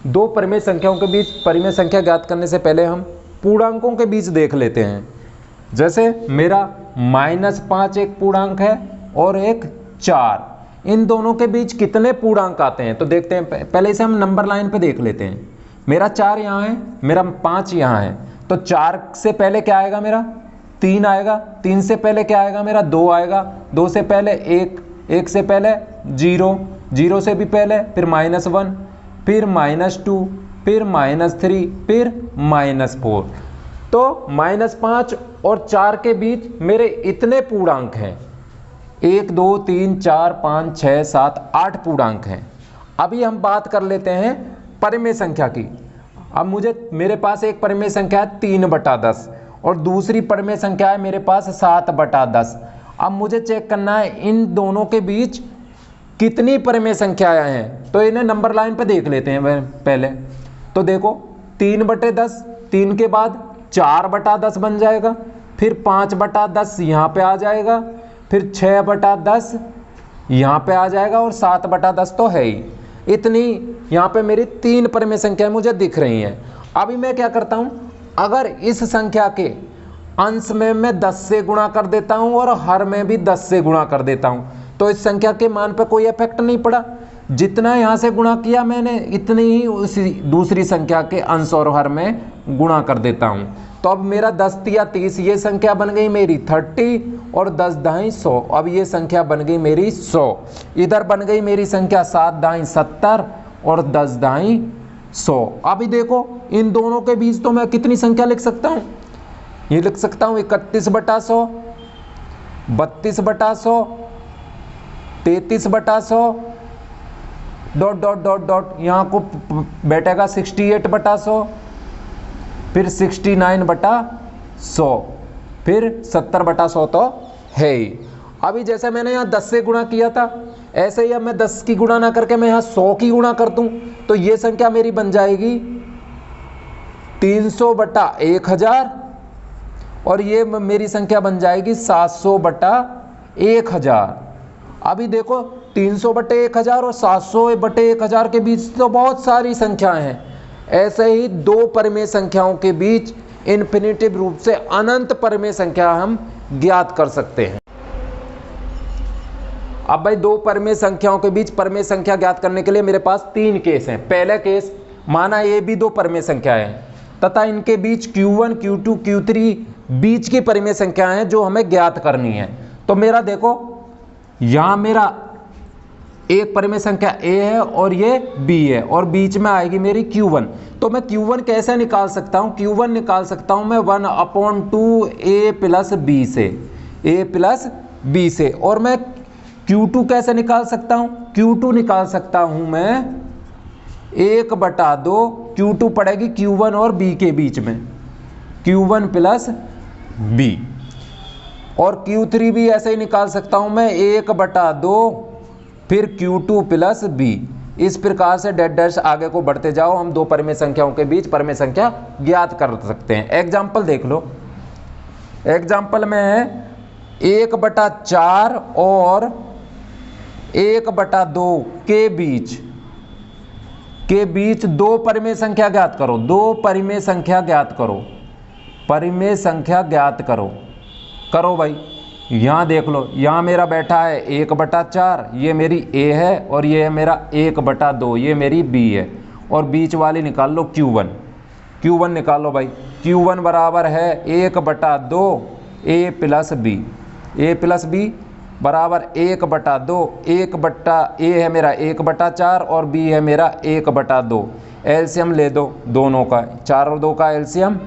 दो परिमेय संख्याओं के बीच परिमेय संख्या ज्ञात करने से पहले हम पूर्णांकों के बीच देख लेते हैं। जैसे मेरा -5 एक पूर्णांक है और एक 4, इन दोनों के बीच कितने पूर्णांक आते हैं तो देखते हैं। पहले इसे हम नंबर लाइन पे देख लेते हैं। मेरा 4 यहाँ है, मेरा 5 यहाँ है, तो 4 से पहले क्या आएगा मेरा 3 आएगा, 3 से पहले क्या आएगा मेरा 2 आएगा, 2 से पहले 1, 1 से पहले 0, 0 से भी पहले फिर -1, फिर -2, फिर -3, फिर -4। तो -5 और 4 के बीच मेरे इतने पूर्णांक हैं, 1 2 3 4 5 6 7 8 पूर्णांक हैं। अभी हम बात कर लेते हैं परिमेय संख्या की। अब मेरे पास एक परिमेय संख्या है 3/10 और दूसरी परिमेय संख्या है मेरे पास 7/10। अब मुझे चेक करना है इन दोनों के बीच कितनी परिमेय संख्याएं हैं, तो इन्हें नंबर लाइन पे देख लेते हैं पहले। तो देखो 3/10, 3 के बाद 4/10 बन जाएगा, फिर 5/10 यहाँ पे आ जाएगा, फिर 6/10 यहाँ पे आ जाएगा और 7/10 तो है ही। इतनी यहाँ पे मेरी 3 परिमेय संख्याएं मुझे दिख रही हैं। अभी मैं क्या करता हूँ, अगर इस संख्या के अंश में मैं 10 से गुणा कर देता हूँ और हर में भी 10 से गुणा कर देता हूँ, तो इस संख्या के मान पर कोई इफेक्ट नहीं पड़ा। जितना यहाँ से गुणा किया मैंने इतनी ही उसी दूसरी संख्या के अंश और हर में गुणा कर देता हूँ। तो अब मेरा 10 तिया 30, ये संख्या बन गई मेरी 30 और 10 दाई 100। अब ये संख्या बन गई मेरी 100। इधर बन गई मेरी संख्या 7 दाई 70 और 10 दाई 100। अभी देखो इन दोनों के बीच तो मैं कितनी संख्या लिख सकता हूँ, ये लिख सकता हूँ 31/100, 32/100, 33/100 डॉट डॉट डॉट डॉट, यहाँ को बैठेगा 68/100, फिर 69/100, फिर 70/100 तो है ही। अभी जैसे मैंने यहाँ 10 से गुणा किया था, ऐसे ही अब मैं 10 की गुणा ना करके मैं यहाँ 100 की गुणा कर दूँ, तो ये संख्या मेरी बन जाएगी 300/1000 और ये मेरी संख्या बन जाएगी 700/1000। अभी देखो 300/1000 और 700/1000 के बीच तो बहुत सारी संख्याएं हैं। ऐसे ही दो परिमेय संख्याओं के बीच इन्फिनिटिव रूप से अनंत परिमेय संख्या हम ज्ञात कर सकते हैं। अब भाई दो परिमेय संख्याओं के बीच परिमेय संख्या ज्ञात करने के लिए मेरे पास 3 केस हैं। पहला केस, माना ये भी दो परिमेय संख्याएं हैं तथा इनके बीच Q1, Q2, Q3 बीच की परिमेय संख्याएं हैं जो हमें ज्ञात करनी है। तो मेरा देखो यहां मेरा एक परिमेय संख्या A है और ये B है और बीच में आएगी मेरी Q1। तो मैं Q1 कैसे निकाल सकता हूं? Q1 निकाल सकता हूं मैं 1/2 A प्लस B से, A प्लस B से। और मैं Q2 कैसे निकाल सकता हूं? Q2 निकाल सकता हूं मैं 1/2, Q2 पड़ेगी Q1 और B के बीच में, Q1 प्लस B। और Q3 भी ऐसे ही निकाल सकता हूं मैं 1/2 फिर Q2 प्लस B। इस प्रकार से डैश डैश आगे को बढ़ते जाओ, हम दो परिमेय संख्याओं के बीच परिमेय संख्या ज्ञात कर सकते हैं। एग्जाम्पल देख लो। एग्जाम्पल में है 1/4 और 1/2 के बीच दो परिमेय संख्या ज्ञात करो। दो परिमेय संख्या ज्ञात करो, परिमेय संख्या ज्ञात करो। करो भाई, यहां देख लो, यहां मेरा बैठा है 1/4, ये मेरी A है और ये है मेरा 1/2, ये मेरी B है। और बीच वाली निकाल लो Q1, Q1 निकालो भाई। Q1 बराबर है 1/2 A plus B, A plus B बराबर 1/2, A है मेरा 1/4 और B है मेरा 1/2। एलसीएम ले दो दोनों का, 4 और 2 का एलसीएम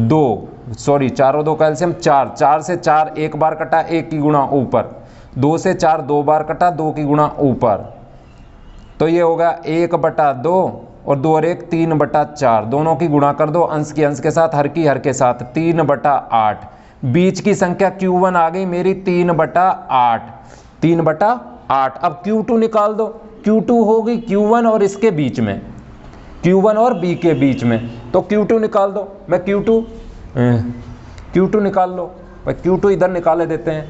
2, सॉरी 4 और 2 का एलसीएम 4, 4 से 4 एक बार कटा, 1 की गुणा ऊपर, 2 से 4 2 बार कटा, 2 की गुणा ऊपर। तो ये होगा 1/2 और 2 और 1 3/4, दोनों की गुणा कर दो, अंश की अंश के साथ, हर की हर के साथ, 3/8। बीच की संख्या Q1 आ गई मेरी 3/8, 3/8। अब Q2 निकाल दो। Q2 होगी Q1 और इसके बीच में, Q1 और B के बीच में। तो Q2 निकाल दो। मैं Q2 निकाल लो भाई, Q2 इधर निकाले देते हैं।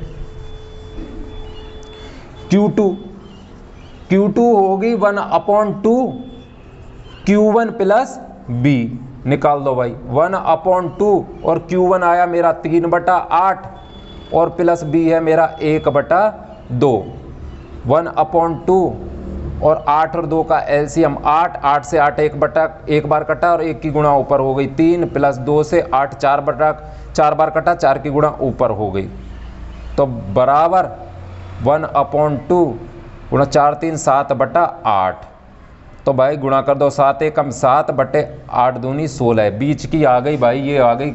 Q2 होगी 1/2 Q1 प्लस B निकाल दो भाई। 1/2 और Q1 आया मेरा 3/8 और प्लस B है मेरा 1/2। 1/2 और 8 और 2 का एलसीएम 8, 8 से 8 एक बार कटा और 1 की गुणा ऊपर हो गई 3 प्लस 2 से 8 4 बार कटा, 4 की गुणा ऊपर हो गई, तो बराबर 1/2 गुणा 4 3 7/8। तो भाई गुणा कर दो, 7 एकम 7/8 दूनी 16। बीच की आ गई भाई, ये आ गई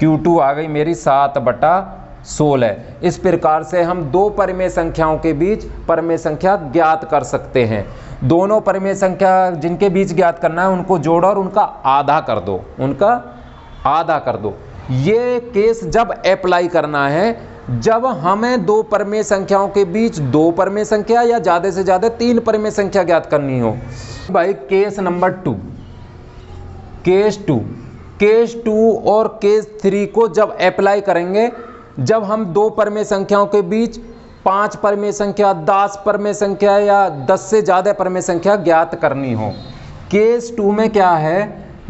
Q2 आ गई मेरी 7/16। इस प्रकार से हम दो परिमेय संख्याओं के बीच परिमेय संख्या ज्ञात कर सकते हैं। दोनों परिमेय संख्या जिनके बीच ज्ञात करना है उनको जोड़ो और उनका आधा कर दो। ये केस जब अप्लाई करना है जब हमें दो परिमेय संख्याओं के बीच दो परिमेय संख्या या ज़्यादा से ज़्यादा 3 परिमेय संख्या ज्ञात करनी हो। भाई केस नंबर 2, केस 2 और केस 3 को जब अप्लाई करेंगे जब हम दो परिमेय संख्याओं के बीच 5 परिमेय संख्या, 10 परिमेय संख्या या 10 से ज़्यादा परिमेय संख्या ज्ञात करनी हो। केस 2 में क्या है,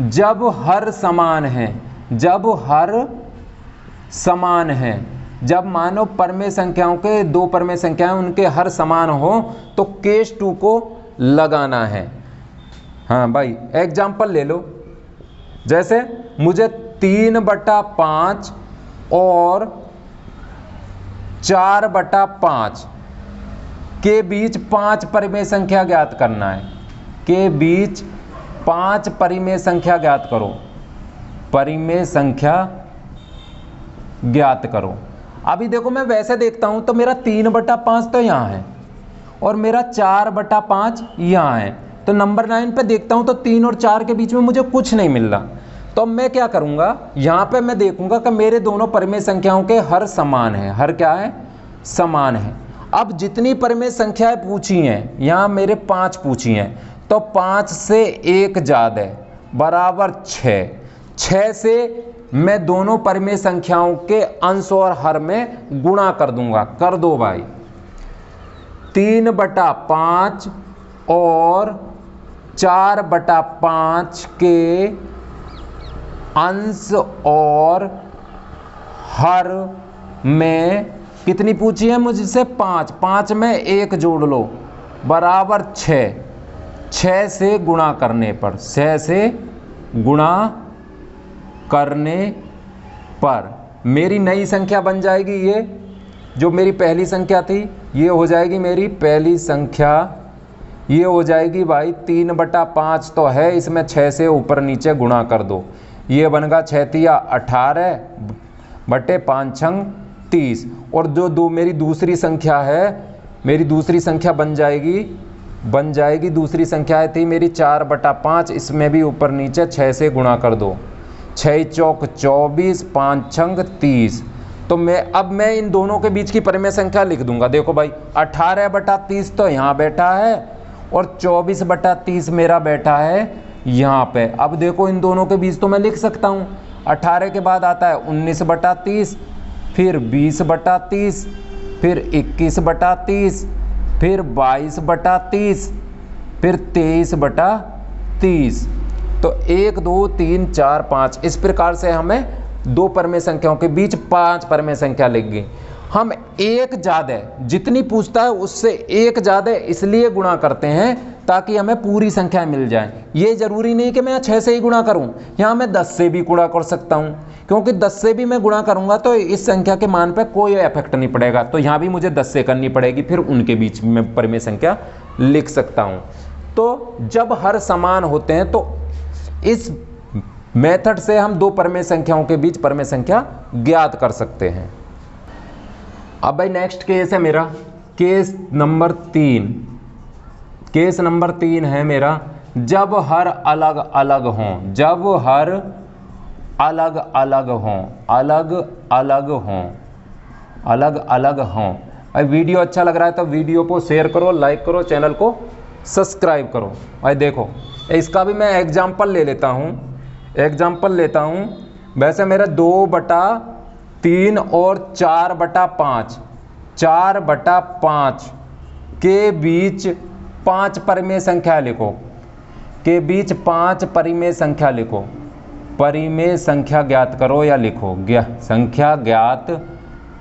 जब हर समान है, जब मानो परिमेय संख्याओं के दो परिमेय संख्याएं उनके हर समान हो तो केस 2 को लगाना है। हाँ भाई एग्जाम्पल ले लो, जैसे मुझे 3/5 और 4/5 के बीच 5 परिमेय संख्या ज्ञात करना है। के बीच 5 परिमेय संख्या ज्ञात करो, परिमेय संख्या ज्ञात करो। अभी देखो मैं वैसे देखता हूं तो मेरा 3/5 तो यहाँ है और मेरा 4/5 यहाँ है, तो नंबर 9 पे देखता हूं तो 3 और 4 के बीच में मुझे कुछ नहीं मिल रहा। तो मैं क्या करूंगा, यहाँ पे मैं देखूंगा कि मेरे दोनों परिमेय संख्याओं के हर समान है, हर क्या है, समान है। अब जितनी परिमेय संख्याएं पूछी हैं, यहाँ मेरे 5 पूछी हैं, तो 5 से 1 ज़्यादा बराबर 6 से मैं दोनों परिमेय संख्याओं के अंश और हर में गुणा कर दूंगा। कर दो भाई, 3/5 और 4/5 के अंश और हर में कितनी पूछी है मुझसे, 5 में 1 जोड़ लो बराबर 6 से गुणा करने पर, 6 से गुणा करने पर मेरी नई संख्या बन जाएगी। ये जो मेरी पहली संख्या थी ये हो जाएगी मेरी पहली संख्या, ये हो जाएगी भाई 3/5 तो है, इसमें 6 से ऊपर नीचे गुणा कर दो, ये बनेगा 6 तिया 18 बटे 5 छंग 30। और जो मेरी दूसरी संख्या है, मेरी दूसरी संख्या बन जाएगी दूसरी संख्या थी मेरी 4/5, इसमें भी ऊपर नीचे 6 से गुणा कर दो, 6 चौक 24 5 छंग 30। तो मैं इन दोनों के बीच की परिमेय संख्या लिख दूंगा। देखो भाई 18/30 तो यहाँ बैठा है और 24/30 मेरा बैठा है यहाँ पे। अब देखो इन दोनों के बीच तो मैं लिख सकता हूँ, 18 के बाद आता है 19/30, फिर 20/30, फिर 21/30, फिर 22/30, फिर 23/30। तो 1 2 3 4 5 इस प्रकार से हमें दो परिमेय संख्याओं के बीच 5 परिमेय संख्या लिख गई। हम एक ज़्यादा जितनी पूछता है उससे एक ज़्यादा इसलिए गुणा करते हैं ताकि हमें पूरी संख्या मिल जाए। ये जरूरी नहीं कि मैं 6 से ही गुणा करूं, यहाँ मैं 10 से भी गुणा कर सकता हूं, क्योंकि 10 से भी मैं गुणा करूंगा तो इस संख्या के मान पर कोई इफेक्ट नहीं पड़ेगा। तो यहाँ भी मुझे 10 से करनी पड़ेगी, फिर उनके बीच में परिमेय संख्या लिख सकता हूँ। तो जब हर समान होते हैं तो इस मेथड से हम दो परिमेय संख्याओं के बीच परिमेय संख्या ज्ञात कर सकते हैं। अब भाई नेक्स्ट केस है मेरा केस नंबर 3। केस नंबर 3 है मेरा जब हर अलग अलग हों, जब हर अलग अलग हों, अलग अलग हों, अलग अलग हों। भाई वीडियो अच्छा लग रहा है तो वीडियो को शेयर करो, लाइक करो, चैनल को सब्सक्राइब करो। भाई देखो इसका भी मैं एग्जाम्पल ले लेता हूँ, वैसे मेरा 2/3 और 4/5, 4/5 के बीच 5 परिमेय संख्या लिखो। के बीच 5 परिमेय संख्या लिखो। परिमेय संख्या ज्ञात करो या लिखो, संख्या ज्ञात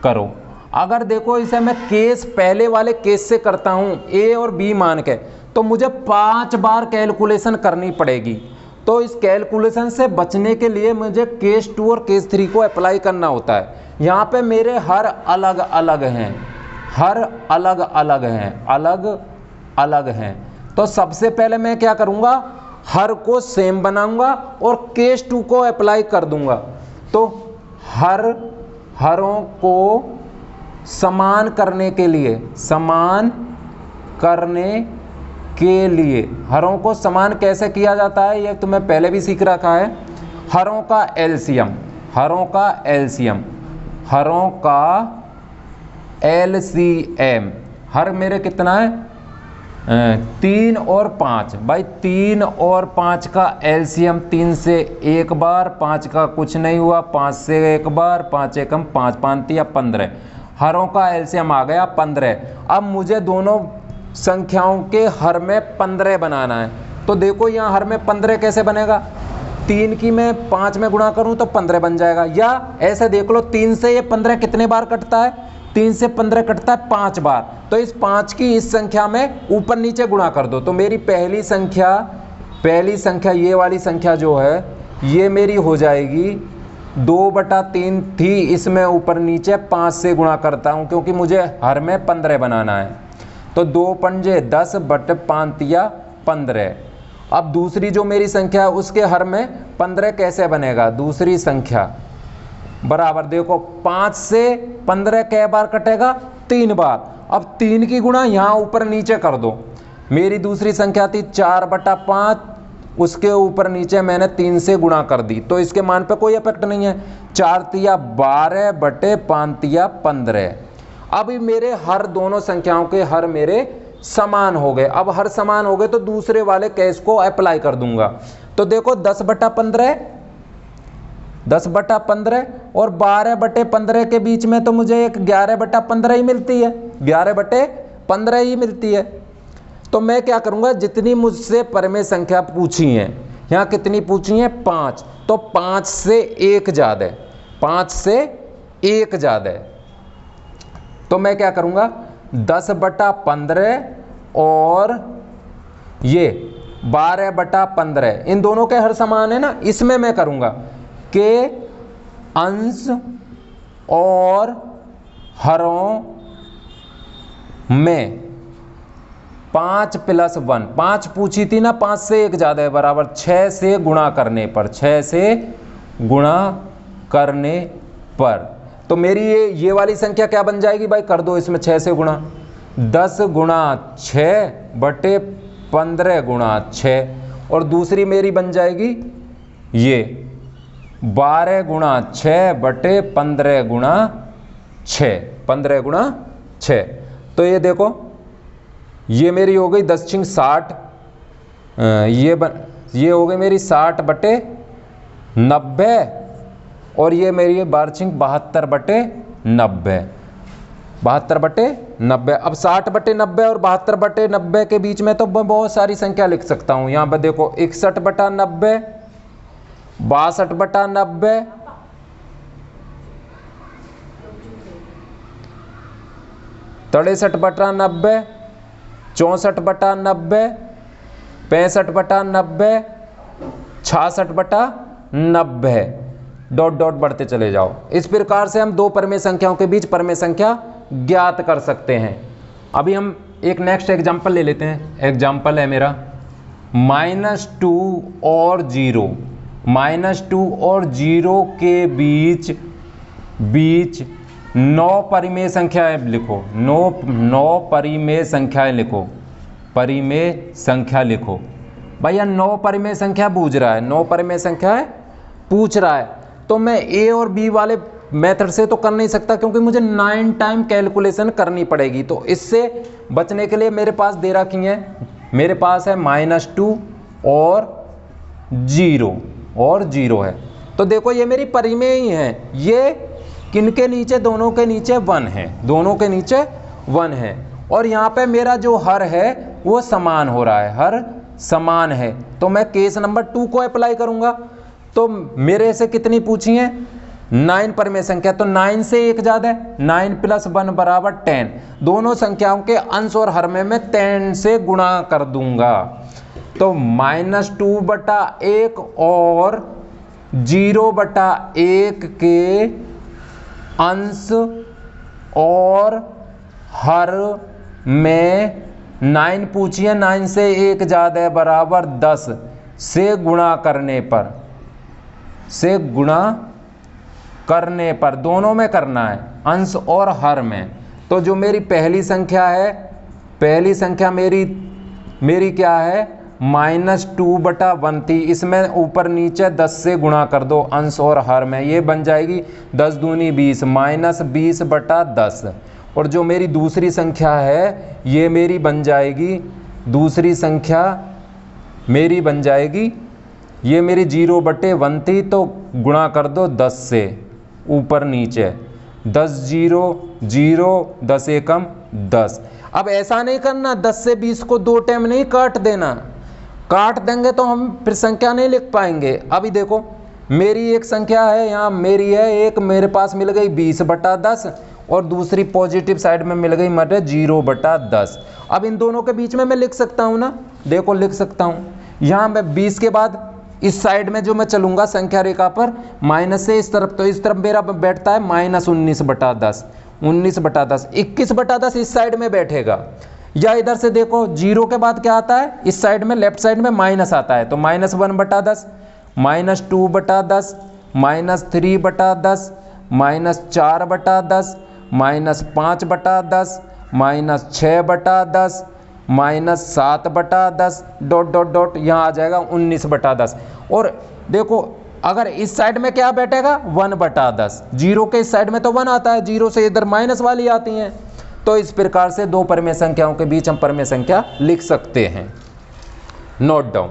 करो। अगर देखो इसे मैं केस पहले वाले केस से करता हूं ए और बी मान के, तो मुझे 5 बार कैलकुलेशन करनी पड़ेगी। तो इस कैलकुलेशन से बचने के लिए मुझे केस 2 और केस 3 को अप्लाई करना होता है। यहाँ पे मेरे हर अलग अलग हैं, हर अलग अलग हैं, अलग अलग हैं। तो सबसे पहले मैं क्या करूँगा, हर को सेम बनाऊंगा और केस 2 को अप्लाई कर दूंगा। तो हरों को समान करने के लिए, समान करने के लिए, हरों को समान कैसे किया जाता है ये तुम्हें पहले भी सीख रखा है। हरों का एलसीएम, हरों का एलसीएम, हरों का एलसीएम, हर मेरे कितना है 3 और 5। भाई 3 और 5 का एलसीएम 3 से एक बार, 5 का कुछ नहीं हुआ, 5 से एक बार, 5 एकम 5, 5 या 15। हरों का एलसीएम आ गया 15। अब मुझे दोनों संख्याओं के हर में 15 बनाना है। तो देखो यहाँ हर में 15 कैसे बनेगा, 3 की मैं 5 में गुणा करूँ तो 15 बन जाएगा। या ऐसे देख लो 3 से ये 15 कितने बार कटता है, 3 से 15 कटता है 5 बार। तो इस 5 की इस संख्या में ऊपर नीचे गुणा कर दो। तो मेरी पहली संख्या ये वाली संख्या जो है ये मेरी हो जाएगी 2/3 थी, इसमें ऊपर नीचे 5 से गुणा करता हूँ क्योंकि मुझे हर में 15 बनाना है। तो 2 पंजे 10 बटे 5 या 15। अब दूसरी जो मेरी संख्या है उसके हर में 15 कैसे बनेगा, दूसरी संख्या बराबर देखो 5 से 15 कै बार कटेगा, 3 बार। अब 3 की गुणा यहाँ ऊपर नीचे कर दो। मेरी दूसरी संख्या थी 4/5, उसके ऊपर नीचे मैंने 3 से गुणा कर दी, तो इसके मान पे कोई इफेक्ट नहीं है। 4 तिया 12 बटे 5 तिया 15। अब मेरे हर दोनों संख्याओं के हर मेरे समान हो गए। अब हर समान हो गए तो दूसरे वाले केस को अप्लाई कर दूंगा। तो देखो 10/15 और 12/15 के बीच में तो मुझे एक 11/15 ही मिलती है, 11/15 ही मिलती है। तो मैं क्या करूंगा, जितनी मुझसे परिमेय संख्या पूछी है, यहाँ कितनी पूछी है 5, तो 5 से 1 ज़्यादा है, 5 से 1 ज़्यादा है। तो मैं क्या करूंगा 10/15 और ये 12/15, इन दोनों के हर समान है ना, इसमें मैं करूंगा के अंश और हरों में 5 + 1, 5 पूछी थी ना, 5 से 1 ज़्यादा है बराबर 6 से गुणा करने पर, 6 से गुणा करने पर। तो मेरी ये वाली संख्या क्या बन जाएगी भाई, कर दो इसमें 6 से गुणा, 10 × 6 बटे 15 × 6। और दूसरी मेरी बन जाएगी ये 12 × 6 बटे 15 × 6, 15 × 6। तो ये देखो ये मेरी हो गई 10 × 60, ये हो गई मेरी 60 बटे 90, और ये मेरी है 12 × 72 बटे 90, 72 बटे 90। अब 60 बटे 90 और 72 बटे 90 के बीच में तो बहुत सारी संख्या लिख सकता हूँ। यहाँ पर देखो 61/90, 62/90, 63/90, 64/90, 65/90, 66/90, डॉट डॉट बढ़ते चले जाओ। इस प्रकार से हम दो परिमेय संख्याओं के बीच परिमेय संख्या ज्ञात कर सकते हैं। अभी हम एक नेक्स्ट एग्जाम्पल ले लेते हैं। एग्जाम्पल है मेरा -2 और 0, -2 और 0 के बीच 9 परिमेय संख्याएं लिखो, 9 परिमेय संख्याएं लिखो, परिमेय संख्या लिखो। भैया 9 परिमेय संख्या पूछ रहा है, 9 परिमेय संख्याएं पूछ रहा है, तो मैं ए और बी वाले मेथड से तो कर नहीं सकता क्योंकि मुझे 9 टाइम कैलकुलेशन करनी पड़ेगी। तो इससे बचने के लिए मेरे पास दे रखी है, मेरे पास है -2 और 0 है। तो देखो ये मेरी परिमेय ही है, ये किनके नीचे, दोनों के नीचे 1 है, दोनों के नीचे 1 है। और यहाँ पे मेरा जो हर है वो समान हो रहा है, हर समान है, तो मैं केस नंबर 2 को अप्लाई करूंगा। तो मेरे से कितनी पूछी है 9 परिमेय संख्या, तो 9 से 1 ज्यादा है, 9 + 1 = 10। दोनों संख्याओं के अंश और हर में मैं 10 से गुणा कर दूंगा। तो -2/1 और 0/1 के अंश और हर में 9 पूछी है, 9 से 1 ज्यादा है बराबर 10 से गुणा करने पर दोनों में करना है, अंश और हर में। तो जो मेरी पहली संख्या है, पहली संख्या मेरी क्या है -2/1 इसमें ऊपर नीचे 10 से गुणा कर दो अंश और हर में, ये बन जाएगी 10 दूनी 20 -20/10। और जो मेरी दूसरी संख्या है ये मेरी बन जाएगी, दूसरी संख्या मेरी बन जाएगी, ये मेरी 0/1 थी, तो गुणा कर दो 10 से ऊपर नीचे, 10 0 0 10 एकम 10। अब ऐसा नहीं करना 10 से 20 को 2 टाइम नहीं काट देना, काट देंगे तो हम फिर संख्या नहीं लिख पाएंगे। अभी देखो मेरी एक संख्या है यहाँ, मेरी है एक, मेरे पास मिल गई 20/10 और दूसरी पॉजिटिव साइड में मिल गई मेरे 0/10। अब इन दोनों के बीच में मैं लिख सकता हूँ ना, देखो लिख सकता हूँ। यहाँ मैं 20 के बाद इस साइड में जो मैं चलूंगा संख्या रेखा पर माइनस से इस तरफ, तो इस तरफ मेरा बैठता है -19/10, 19/10, 21/10 इस साइड में बैठेगा। या इधर से देखो 0 के बाद क्या आता है, इस साइड में लेफ्ट साइड में माइनस आता है, तो -1/10, -2/10, -3/10, -4/10, -5/10, -6/10, -7/10 ... यहाँ आ जाएगा 19/10। और देखो अगर इस साइड में क्या बैठेगा 1/10, 0 के इस साइड में तो 1 आता है, 0 से इधर माइनस वाली आती हैं। तो इस प्रकार से दो परिमेय संख्याओं के बीच हम परिमेय संख्या लिख सकते हैं। Note down.